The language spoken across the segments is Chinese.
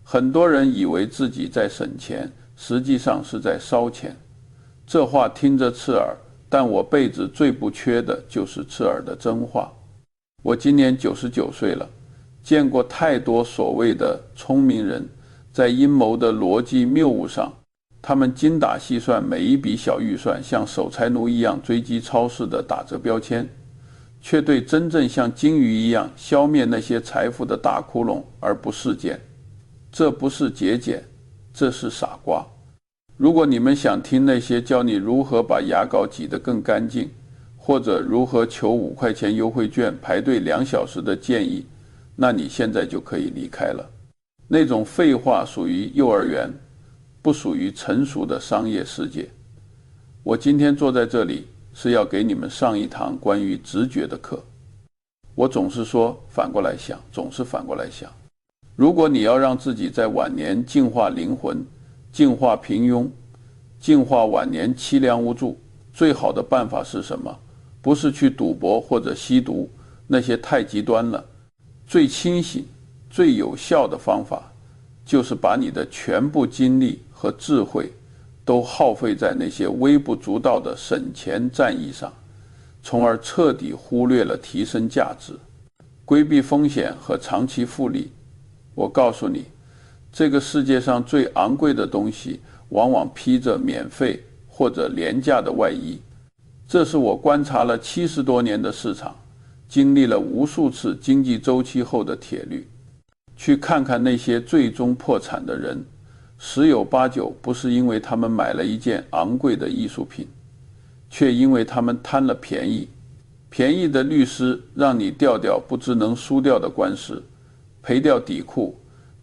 很多人以为自己在省钱，实际上是在烧钱。这话听着刺耳，但我辈子最不缺的就是刺耳的真话。我今年99岁了，见过太多所谓的聪明人，在阴谋的逻辑谬误上，他们精打细算每一笔小预算，像守财奴一样追击超市的打折标签，却对真正像鲸鱼一样消灭那些财富的大窟窿而不事件。这不是节俭，这是傻瓜。如果你们想听那些教你如何把牙膏挤得更干净，或者如何求5块钱优惠券排队2小时的建议，那你现在就可以离开了。那种废话属于幼儿园，不属于成熟的商业世界。我今天坐在这里是要给你们上一堂关于直觉的课。我总是说反过来想，总是反过来想。如果你要让自己在晚年净化灵魂，净化平庸，净化晚年凄凉无助，最好的办法是什么？不是去赌博或者吸毒，那些太极端了。最清醒、最有效的方法，就是把你的全部精力和智慧都耗费在那些微不足道的省钱战役上，从而彻底忽略了提升价值、规避风险和长期复利。我告诉你，这个世界上最昂贵的东西，往往披着免费或者廉价的外衣。这是我观察了70多年的市场，经历了无数次经济周期后的铁律。去看看那些最终破产的人，十有八九不是因为他们买了一件昂贵的艺术品，却因为他们贪了便宜。便宜的律师让你掉不知能输掉的官司，赔掉底裤；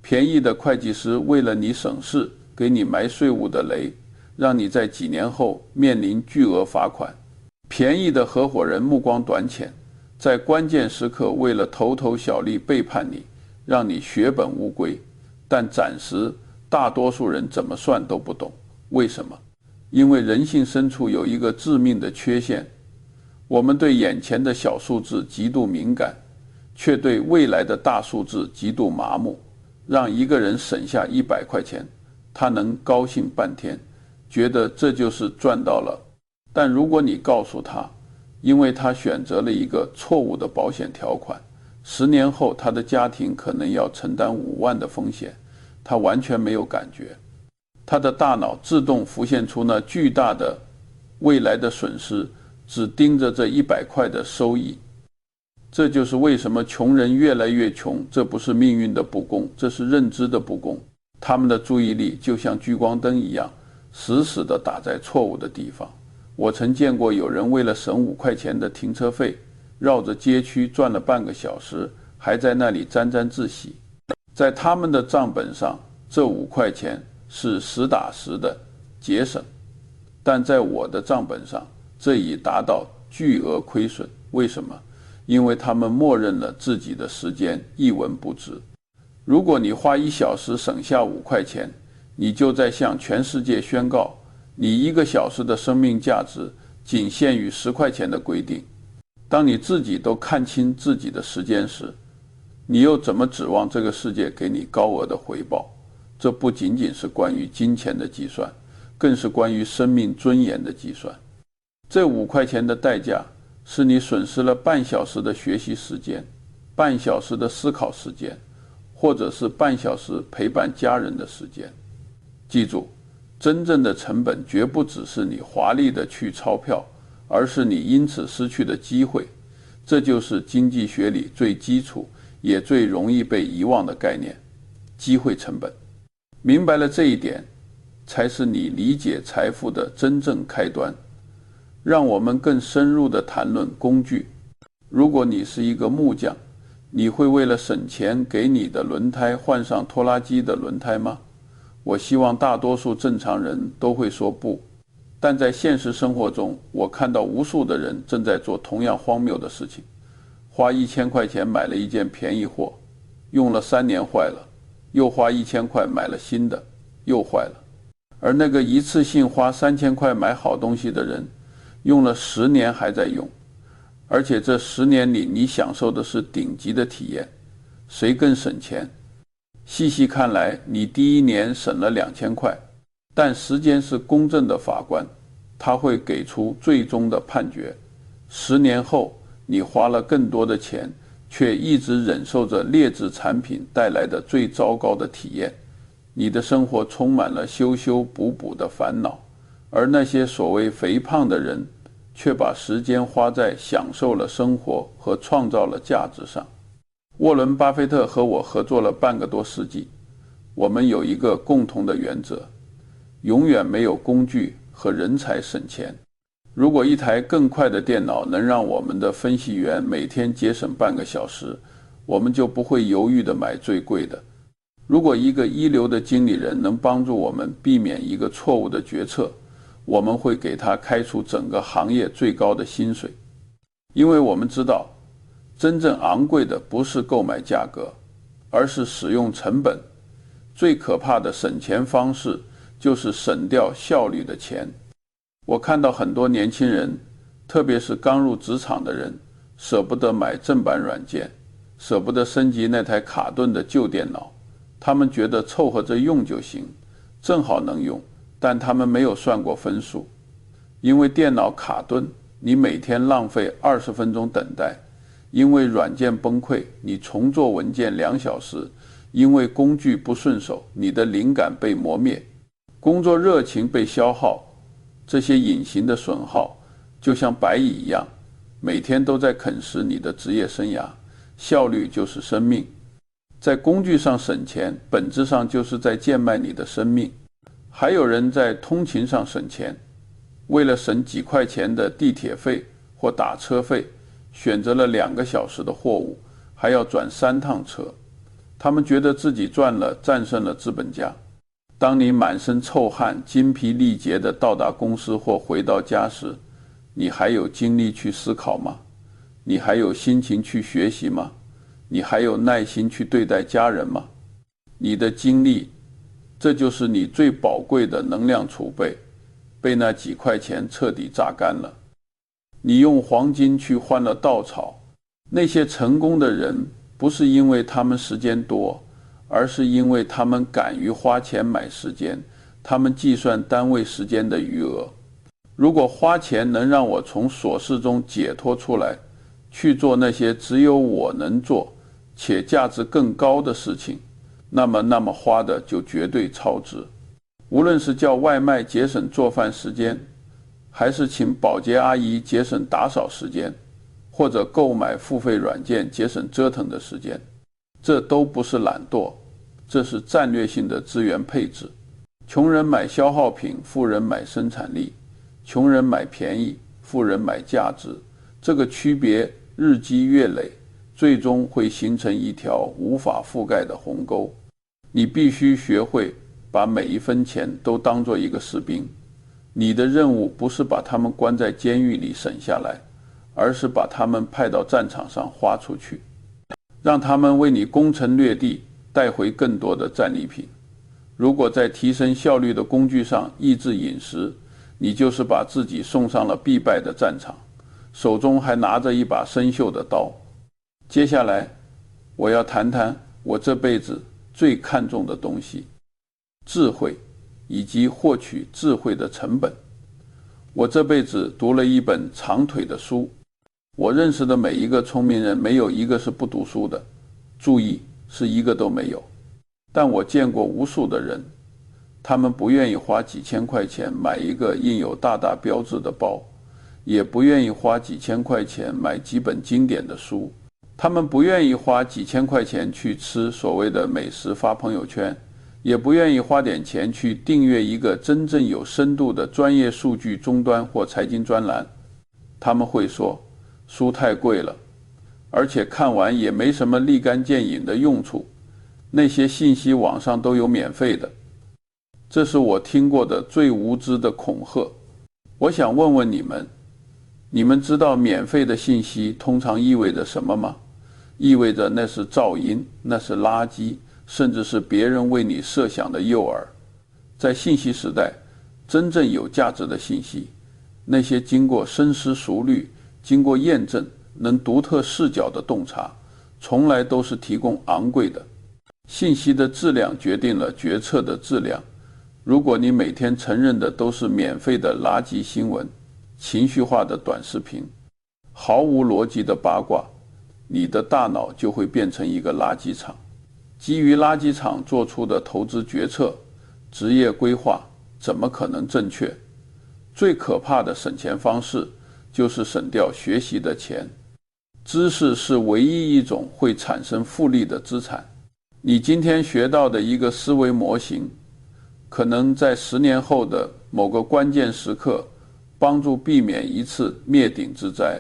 便宜的会计师为了你省事，给你埋税务的雷，让你在几年后面临巨额罚款；便宜的合伙人目光短浅，在关键时刻为了头头小利背叛你，让你血本无归。但暂时大多数人怎么算都不懂。为什么？因为人性深处有一个致命的缺陷，我们对眼前的小数字极度敏感，却对未来的大数字极度麻木。让一个人省下100块钱，他能高兴半天，觉得这就是赚到了。但如果你告诉他，因为他选择了一个错误的保险条款，10年后他的家庭可能要承担5万的风险，他完全没有感觉。他的大脑自动浮现出那巨大的未来的损失，只盯着这100块的收益。这就是为什么穷人越来越穷，这不是命运的不公，这是认知的不公。他们的注意力就像聚光灯一样，死死地打在错误的地方。我曾见过有人为了省5块钱的停车费，绕着街区转了半个小时，还在那里沾沾自喜。在他们的账本上，这5块钱是实打实的节省，但在我的账本上，这已达到巨额亏损。为什么？因为他们默认了自己的时间一文不值。如果你花1小时省下5块钱，你就在向全世界宣告，你1个小时的生命价值仅限于10块钱的规定。当你自己都看清自己的时间时，你又怎么指望这个世界给你高额的回报？这不仅仅是关于金钱的计算，更是关于生命尊严的计算。这5块钱的代价是你损失了半小时的学习时间，半小时的思考时间，或者是半小时陪伴家人的时间。记住，真正的成本绝不只是你华丽的去钞票，而是你因此失去的机会。这就是经济学里最基础也最容易被遗忘的概念——机会成本。明白了这一点，才是你理解财富的真正开端。让我们更深入地谈论工具。如果你是一个木匠，你会为了省钱给你的轮胎换上拖拉机的轮胎吗？我希望大多数正常人都会说不。但在现实生活中，我看到无数的人正在做同样荒谬的事情。花1000块钱买了一件便宜货，用了3年坏了，又花1000块买了新的，又坏了。而那个一次性花3000块买好东西的人，用了10年还在用，而且这10年里你享受的是顶级的体验。谁更省钱？细细看来，你第一年省了2000块，但时间是公正的法官，他会给出最终的判决。10年后，你花了更多的钱，却一直忍受着劣质产品带来的最糟糕的体验。你的生活充满了修修补补的烦恼，而那些所谓肥胖的人，却把时间花在享受了生活和创造了价值上。沃伦·巴菲特和我合作了半个多世纪，我们有一个共同的原则：永远没有工具和人才省钱。如果一台更快的电脑能让我们的分析员每天节省半个小时，我们就不会犹豫地买最贵的。如果一个一流的经理人能帮助我们避免一个错误的决策，我们会给他开出整个行业最高的薪水。因为我们知道，真正昂贵的不是购买价格，而是使用成本。最可怕的省钱方式就是省掉效率的钱。我看到很多年轻人，特别是刚入职场的人，舍不得买正版软件，舍不得升级那台卡顿的旧电脑，他们觉得凑合着用就行，正好能用，但他们没有算过分数。因为电脑卡顿，你每天浪费20分钟等待；因为软件崩溃，你重做文件2小时；因为工具不顺手，你的灵感被磨灭，工作热情被消耗。这些隐形的损耗就像白蚁一样，每天都在啃食你的职业生涯。效率就是生命。在工具上省钱，本质上就是在贱卖你的生命。还有人在通勤上省钱，为了省几块钱的地铁费或打车费，选择了2个小时的货物，还要转3趟车。他们觉得自己赚了，战胜了资本家。当你满身臭汗、精疲力竭地到达公司或回到家时，你还有精力去思考吗？你还有心情去学习吗？你还有耐心去对待家人吗？你的精力，这就是你最宝贵的能量储备，被那几块钱彻底榨干了。你用黄金去换了稻草。那些成功的人，不是因为他们时间多，而是因为他们敢于花钱买时间，他们计算单位时间的余额。如果花钱能让我从琐事中解脱出来，去做那些只有我能做且价值更高的事情，那么花的就绝对超值。无论是叫外卖节省做饭时间，还是请保洁阿姨节省打扫时间，或者购买付费软件节省折腾的时间，这都不是懒惰，这是战略性的资源配置。穷人买消耗品，富人买生产力；穷人买便宜，富人买价值。这个区别日积月累，最终会形成一条无法覆盖的鸿沟。你必须学会把每一分钱都当作一个士兵。你的任务不是把他们关在监狱里省下来，而是把他们派到战场上花出去，让他们为你攻城略地，带回更多的战利品。如果在提升效率的工具上抑制饮食，你就是把自己送上了必败的战场，手中还拿着一把生锈的刀。接下来，我要谈谈我这辈子最看重的东西——智慧，以及获取智慧的成本。我这辈子读了一本长腿的书。我认识的每一个聪明人，没有一个是不读书的，注意，是一个都没有。但我见过无数的人，他们不愿意花几千块钱买一个印有大大标志的包，也不愿意花几千块钱买几本经典的书，他们不愿意花几千块钱去吃所谓的美食发朋友圈，也不愿意花点钱去订阅一个真正有深度的专业数据终端或财经专栏。他们会说，书太贵了，而且看完也没什么立竿见影的用处，那些信息网上都有免费的。这是我听过的最无知的恐吓。我想问问你们，你们知道免费的信息通常意味着什么吗？意味着那是噪音，那是垃圾，甚至是别人为你设想的诱饵。在信息时代，真正有价值的信息，那些经过深思熟虑、经过验证、能独特视角的洞察，从来都是提供昂贵的。信息的质量决定了决策的质量。如果你每天承认的都是免费的垃圾新闻、情绪化的短视频、毫无逻辑的八卦，你的大脑就会变成一个垃圾场。基于垃圾场做出的投资决策、职业规划怎么可能正确？最可怕的省钱方式就是省掉学习的钱。知识是唯一一种会产生复利的资产。你今天学到的一个思维模型，可能在10年后的某个关键时刻，帮助避免一次灭顶之灾，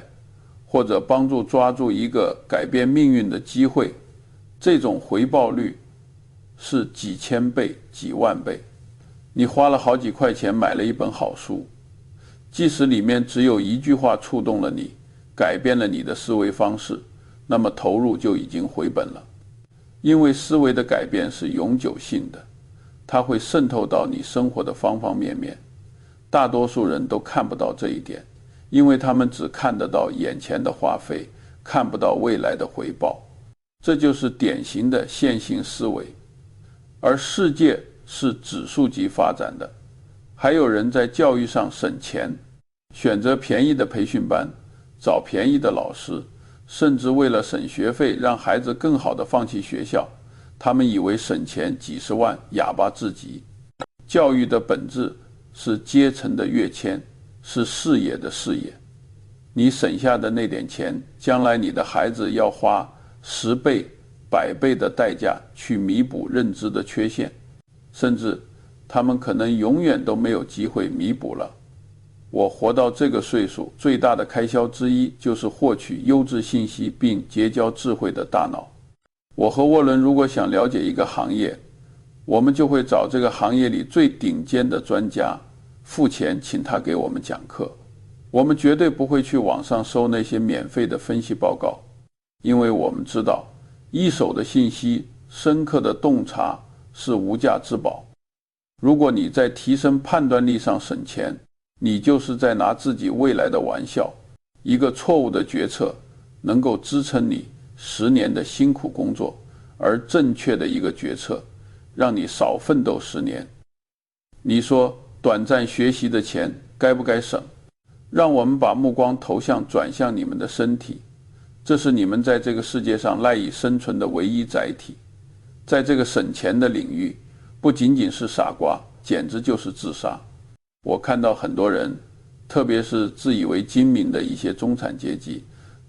或者帮助抓住一个改变命运的机会。这种回报率是几千倍、几万倍。你花了好几块钱买了一本好书，即使里面只有一句话触动了你，改变了你的思维方式，那么投入就已经回本了。因为思维的改变是永久性的，它会渗透到你生活的方方面面。大多数人都看不到这一点，因为他们只看得到眼前的花费，看不到未来的回报。这就是典型的线性思维。而世界是指数级发展的，还有人在教育上省钱，选择便宜的培训班，找便宜的老师，甚至为了省学费让孩子更好地放弃学校，他们以为省钱几十万哑巴至极。教育的本质是阶层的跃迁，是视野的视野。你省下的那点钱，将来你的孩子要花10倍、100倍的代价去弥补认知的缺陷，甚至他们可能永远都没有机会弥补了。我活到这个岁数，最大的开销之一就是获取优质信息并结交智慧的大脑。我和沃伦如果想了解一个行业，我们就会找这个行业里最顶尖的专家，付钱请他给我们讲课。我们绝对不会去网上搜那些免费的分析报告，因为我们知道一手的信息、深刻的洞察是无价之宝。如果你在提升判断力上省钱，你就是在拿自己未来的玩笑。一个错误的决策能够支撑你10年的辛苦工作，而正确的一个决策让你少奋斗10年。你说短暂学习的钱该不该省？让我们把目光转向你们的身体，这是你们在这个世界上赖以生存的唯一载体。在这个省钱的领域，不仅仅是傻瓜，简直就是自杀。我看到很多人，特别是自以为精明的一些中产阶级，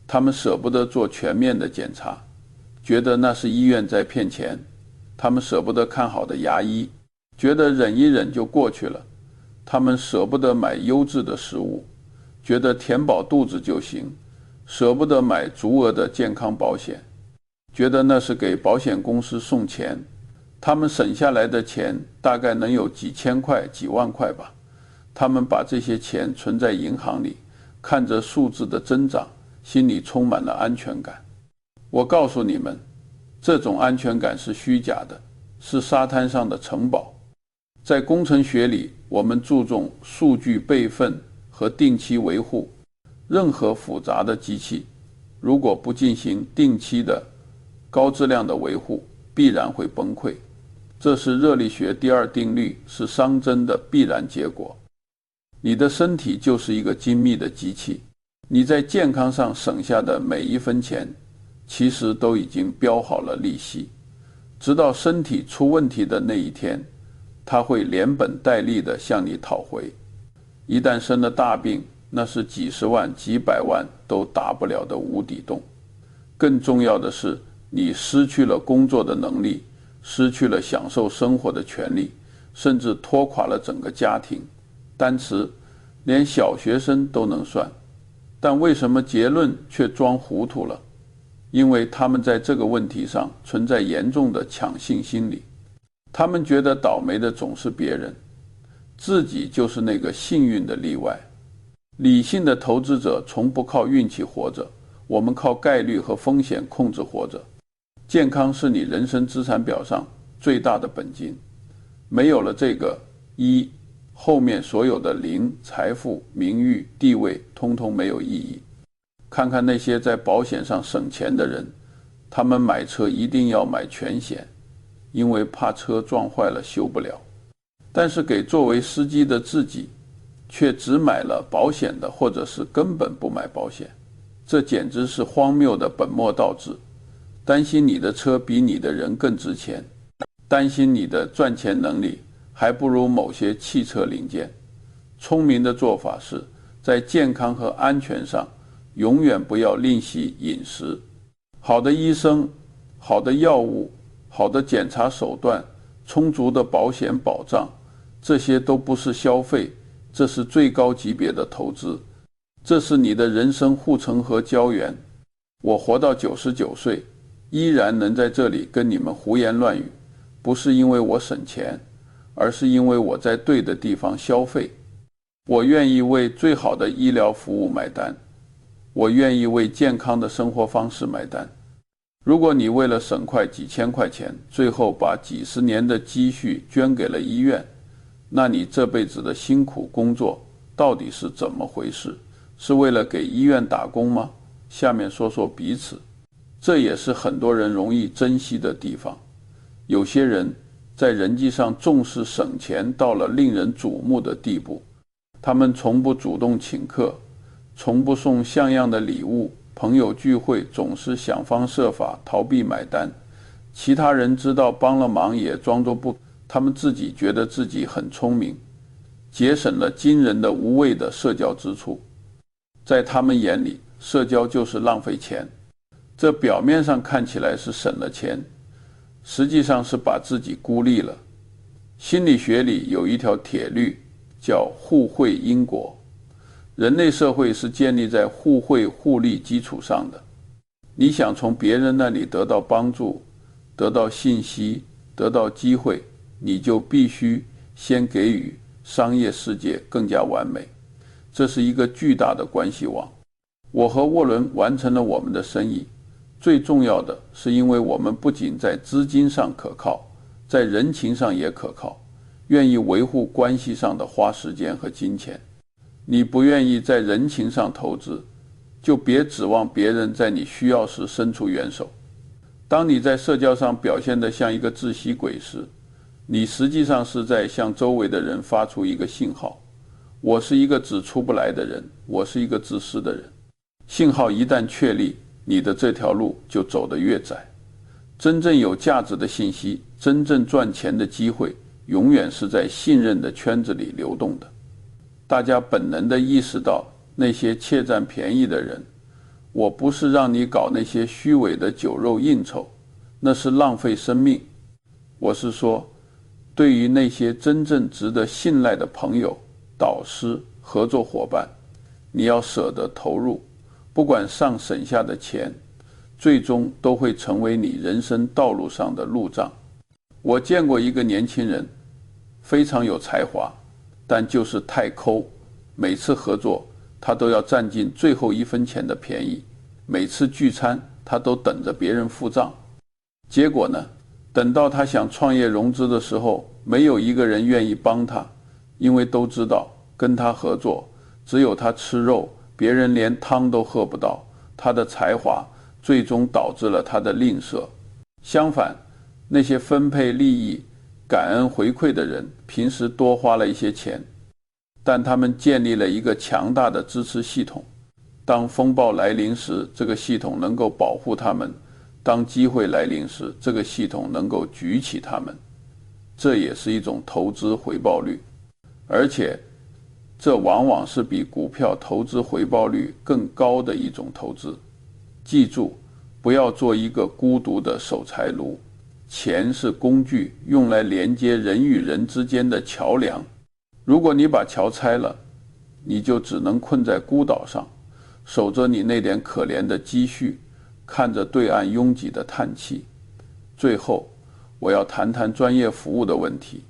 他们舍不得做全面的检查，觉得那是医院在骗钱。他们舍不得看好的牙医，觉得忍一忍就过去了。他们舍不得买优质的食物，觉得填饱肚子就行，舍不得买足额的健康保险，觉得那是给保险公司送钱。他们省下来的钱大概能有几千块、几万块吧。他们把这些钱存在银行里，看着数字的增长，心里充满了安全感。我告诉你们，这种安全感是虚假的，是沙滩上的城堡。在工程学里，我们注重数据备份和定期维护。任何复杂的机器，如果不进行定期的高质量的维护，必然会崩溃。这是热力学第2定律，是熵增的必然结果。你的身体就是一个精密的机器，你在健康上省下的每一分钱，其实都已经标好了利息，直到身体出问题的那一天，它会连本带利地向你讨回。一旦生了大病，那是几十万、几百万都打不了的无底洞。更重要的是，你失去了工作的能力，失去了享受生活的权利，甚至拖垮了整个家庭。单词连小学生都能算，但为什么结论却装糊涂了？因为他们在这个问题上存在严重的抢性心理。他们觉得倒霉的总是别人，自己就是那个幸运的例外。理性的投资者从不靠运气活着，我们靠概率和风险控制活着。健康是你人生资产表上最大的本金，没有了这个一，后面所有的0，财富、名誉、地位通通没有意义。看看那些在保险上省钱的人，他们买车一定要买全险，因为怕车撞坏了修不了。但是给作为司机的自己，却只买了保险的，或者是根本不买保险，这简直是荒谬的本末倒置。担心你的车比你的人更值钱，担心你的赚钱能力还不如某些汽车零件。聪明的做法是，在健康和安全上永远不要吝惜饮食。好的医生、好的药物、好的检查手段、充足的保险保障，这些都不是消费，这是最高级别的投资，这是你的人生护城河胶原。我活到99岁，依然能在这里跟你们胡言乱语，不是因为我省钱，而是因为我在对的地方消费。我愿意为最好的医疗服务买单，我愿意为健康的生活方式买单。如果你为了省快几千块钱，最后把几十年的积蓄捐给了医院，那你这辈子的辛苦工作到底是怎么回事？是为了给医院打工吗？下面说说彼此，这也是很多人容易珍惜的地方。有些人在人际上重视省钱到了令人瞩目的地步，他们从不主动请客，从不送像样的礼物，朋友聚会总是想方设法逃避买单，其他人知道帮了忙也装作不，他们自己觉得自己很聪明，节省了惊人的无谓的社交支出。在他们眼里，社交就是浪费钱，这表面上看起来是省了钱，实际上是把自己孤立了。心理学里有一条铁律，叫互惠因果。人类社会是建立在互惠互利基础上的。你想从别人那里得到帮助，得到信息，得到机会，你就必须先给予商业世界更加完美。这是一个巨大的关系网。我和沃伦完成了我们的生意，最重要的是因为我们不仅在资金上可靠，在人情上也可靠，愿意维护关系上的花时间和金钱。你不愿意在人情上投资，就别指望别人在你需要时伸出援手。当你在社交上表现得像一个窒息鬼时，你实际上是在向周围的人发出一个信号：我是一个只出不来的人，我是一个自私的人。信号一旦确立，你的这条路就走得越窄。真正有价值的信息，真正赚钱的机会，永远是在信任的圈子里流动的。大家本能地意识到，那些窃占便宜的人，我不是让你搞那些虚伪的酒肉应酬，那是浪费生命。我是说，对于那些真正值得信赖的朋友、导师、合作伙伴，你要舍得投入，不管上省下的钱，最终都会成为你人生道路上的路障。我见过一个年轻人，非常有才华，但就是太抠，每次合作他都要占尽最后1分钱的便宜，每次聚餐他都等着别人付账。结果呢，等到他想创业融资的时候，没有一个人愿意帮他，因为都知道跟他合作只有他吃肉，别人连汤都喝不到。他的才华最终导致了他的吝啬。相反，那些分配利益、感恩回馈的人，平时多花了一些钱，但他们建立了一个强大的支持系统。当风暴来临时，这个系统能够保护他们；当机会来临时，这个系统能够举起他们。这也是一种投资回报率，而且这往往是比股票投资回报率更高的一种投资。记住，不要做一个孤独的守财奴。钱是工具，用来连接人与人之间的桥梁。如果你把桥拆了，你就只能困在孤岛上，守着你那点可怜的积蓄，看着对岸拥挤的叹气。最后，我要谈谈专业服务的问题，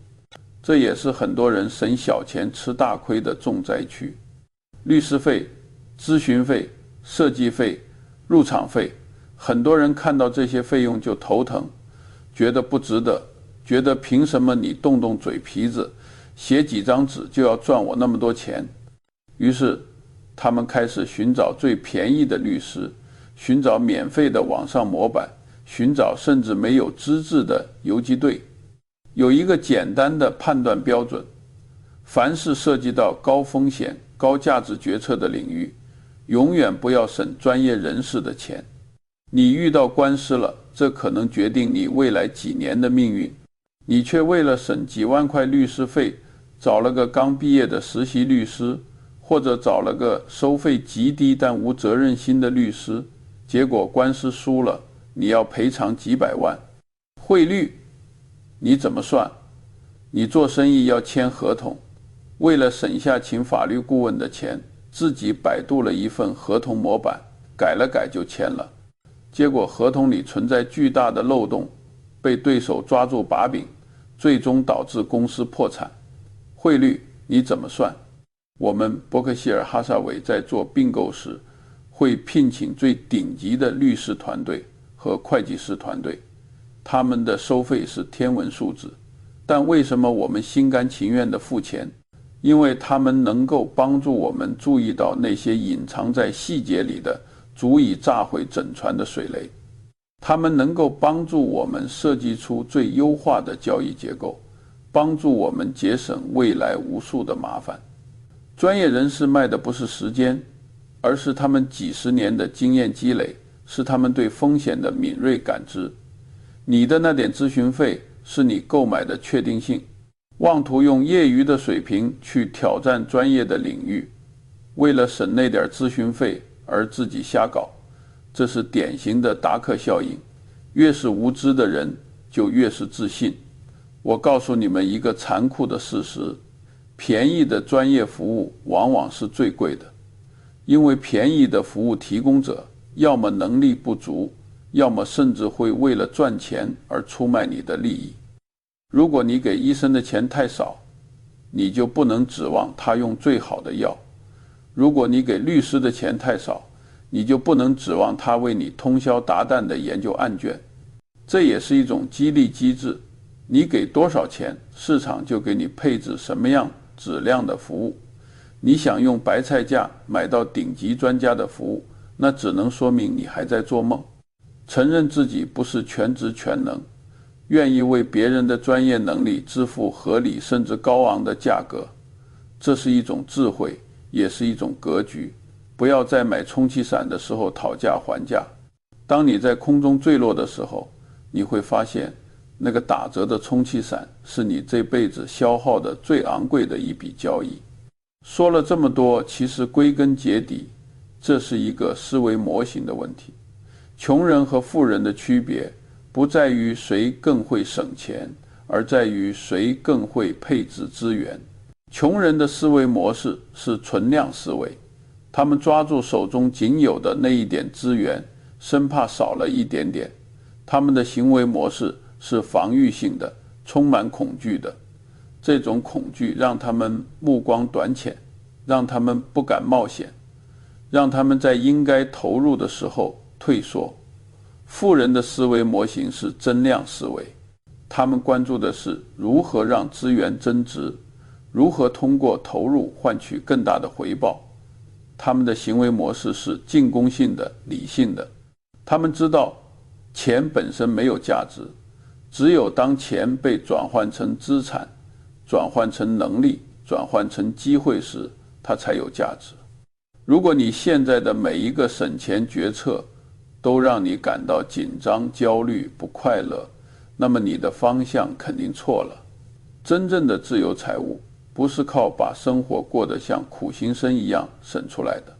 这也是很多人省小钱吃大亏的重灾区。律师费、咨询费、设计费、入场费，很多人看到这些费用就头疼，觉得不值得，觉得凭什么你动动嘴皮子，写几张纸就要赚我那么多钱。于是他们开始寻找最便宜的律师，寻找免费的网上模板，寻找甚至没有资质的游击队。有一个简单的判断标准：凡是涉及到高风险、高价值决策的领域，永远不要省专业人士的钱。你遇到官司了，这可能决定你未来几年的命运，你却为了省几万块律师费，找了个刚毕业的实习律师，或者找了个收费极低但无责任心的律师，结果官司输了，你要赔偿几百万。汇率你怎么算？你做生意要签合同，为了省下请法律顾问的钱，自己百度了一份合同模板，改了改就签了，结果合同里存在巨大的漏洞，被对手抓住把柄，最终导致公司破产。汇率你怎么算？我们伯克希尔哈撒韦在做并购时，会聘请最顶级的律师团队和会计师团队，他们的收费是天文数字。但为什么我们心甘情愿地付钱？因为他们能够帮助我们注意到那些隐藏在细节里的足以炸毁整船的水雷，他们能够帮助我们设计出最优化的交易结构，帮助我们节省未来无数的麻烦。专业人士卖的不是时间，而是他们几十年的经验积累，是他们对风险的敏锐感知。你的那点咨询费是你购买的确定性。妄图用业余的水平去挑战专业的领域，为了省那点咨询费而自己瞎搞，这是典型的达克效应。越是无知的人就越是自信。我告诉你们一个残酷的事实，便宜的专业服务往往是最贵的，因为便宜的服务提供者要么能力不足，要么甚至会为了赚钱而出卖你的利益。如果你给医生的钱太少，你就不能指望他用最好的药；如果你给律师的钱太少，你就不能指望他为你通宵达旦地研究案卷。这也是一种激励机制，你给多少钱，市场就给你配置什么样质量的服务。你想用白菜价买到顶级专家的服务，那只能说明你还在做梦。承认自己不是全知全能，愿意为别人的专业能力支付合理甚至高昂的价格，这是一种智慧，也是一种格局。不要在买充气伞的时候讨价还价。当你在空中坠落的时候，你会发现那个打折的充气伞是你这辈子消耗的最昂贵的一笔交易。说了这么多，其实归根结底，这是一个思维模型的问题。穷人和富人的区别不在于谁更会省钱，而在于谁更会配置资源。穷人的思维模式是存量思维，他们抓住手中仅有的那一点资源，生怕少了一点点。他们的行为模式是防御性的，充满恐惧的。这种恐惧让他们目光短浅，让他们不敢冒险，让他们在应该投入的时候退缩。富人的思维模型是增量思维，他们关注的是如何让资源增值，如何通过投入换取更大的回报。他们的行为模式是进攻性的、理性的。他们知道钱本身没有价值，只有当钱被转换成资产、转换成能力、转换成机会时，它才有价值。如果你现在的每一个省钱决策都让你感到紧张、焦虑、不快乐，那么你的方向肯定错了。真正的自由财务不是靠把生活过得像苦行僧一样省出来的。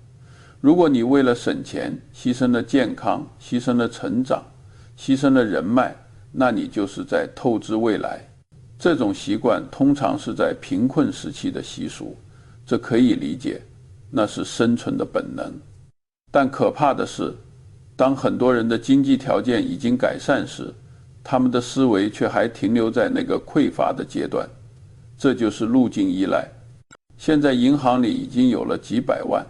如果你为了省钱牺牲了健康，牺牲了成长，牺牲了人脉，那你就是在透支未来。这种习惯通常是在贫困时期的习俗，这可以理解，那是生存的本能。但可怕的是，当很多人的经济条件已经改善时，他们的思维却还停留在那个匮乏的阶段，这就是路径依赖。现在银行里已经有了几百万，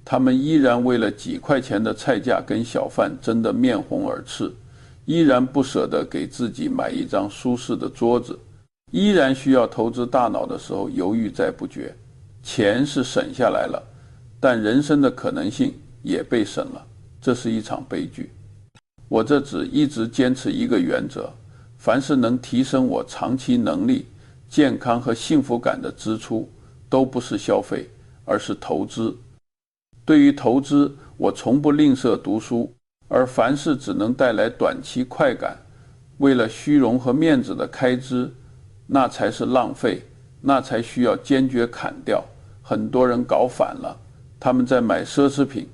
他们依然为了几块钱的菜价跟小贩争得面红耳赤，依然不舍得给自己买一张舒适的桌子，依然需要投资大脑的时候犹豫再不决。钱是省下来了，但人生的可能性也被省了，这是一场悲剧。我这只一直坚持一个原则，凡是能提升我长期能力、健康和幸福感的支出，都不是消费，而是投资。对于投资，我从不吝啬读书，而凡是只能带来短期快感，为了虚荣和面子的开支，那才是浪费，那才需要坚决砍掉。很多人搞反了，他们在买奢侈品，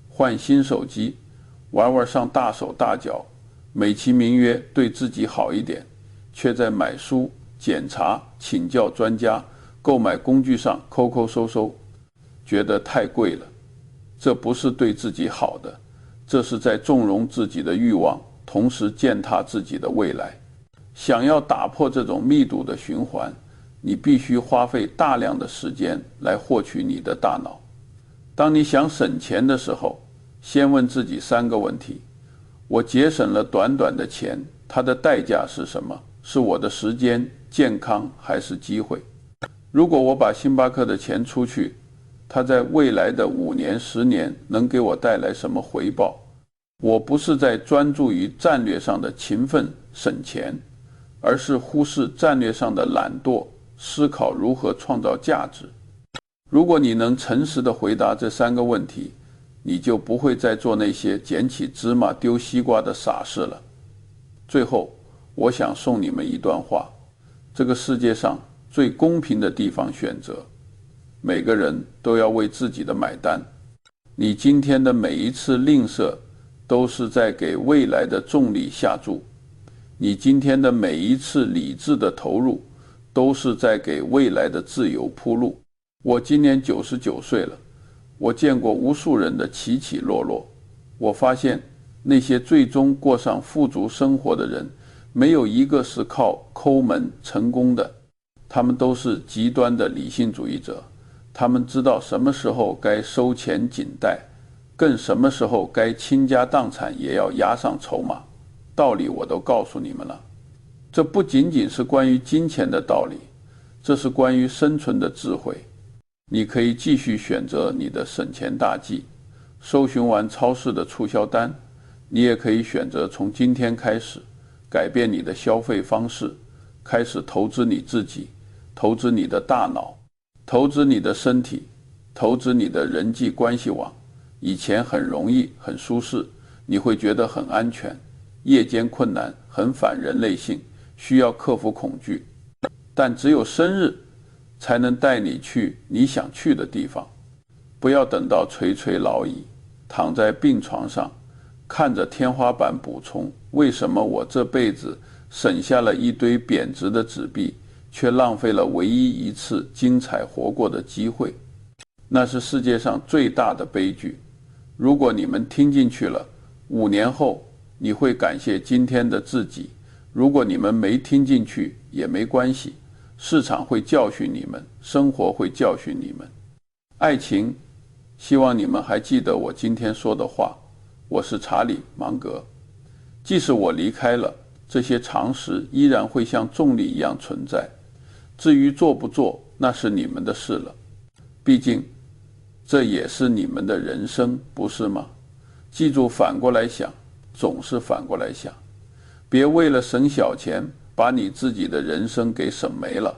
换新手机，玩上大手大脚，美其名曰对自己好一点，却在买书、检查、请教专家、购买工具上抠抠搜搜，觉得太贵了。这不是对自己好的，这是在纵容自己的欲望，同时践踏自己的未来。想要打破这种密度的循环，你必须花费大量的时间来获取你的大脑。当你想省钱的时候，先问自己3个问题：我节省了短短的钱，它的代价是什么？是我的时间、健康还是机会？如果我把星巴克的钱出去，它在未来的5年、10年能给我带来什么回报？我不是在专注于战略上的勤奋省钱，而是忽视战略上的懒惰，思考如何创造价值。如果你能诚实地回答这3个问题，你就不会再做那些捡起芝麻丢西瓜的傻事了。最后，我想送你们一段话：这个世界上最公平的地方选择，每个人都要为自己的买单。你今天的每一次吝啬，都是在给未来的重力下注。你今天的每一次理智的投入，都是在给未来的自由铺路。我今年99岁了，我见过无数人的起起落落。我发现那些最终过上富足生活的人，没有一个是靠抠门成功的，他们都是极端的理性主义者。他们知道什么时候该收钱紧带，更什么时候该倾家荡产也要押上筹码。道理我都告诉你们了。这不仅仅是关于金钱的道理，这是关于生存的智慧。你可以继续选择你的省钱大计，搜寻完超市的促销单，你也可以选择从今天开始改变你的消费方式，开始投资你自己，投资你的大脑，投资你的身体，投资你的人际关系网。以前很容易很舒适，你会觉得很安全，夜间困难，很反人类性，需要克服恐惧。但只有生日才能带你去你想去的地方。不要等到垂垂老矣，躺在病床上，看着天花板补充，为什么我这辈子省下了一堆贬值的纸币，却浪费了唯一一次精彩活过的机会？那是世界上最大的悲剧。如果你们听进去了，5年后你会感谢今天的自己。如果你们没听进去也没关系，市场会教训你们，生活会教训你们。爱情，希望你们还记得我今天说的话。我是查理·芒格。即使我离开了，这些常识依然会像重力一样存在。至于做不做，那是你们的事了。毕竟这也是你们的人生，不是吗？记住，反过来想，总是反过来想。别为了省小钱，把你自己的人生给省没了。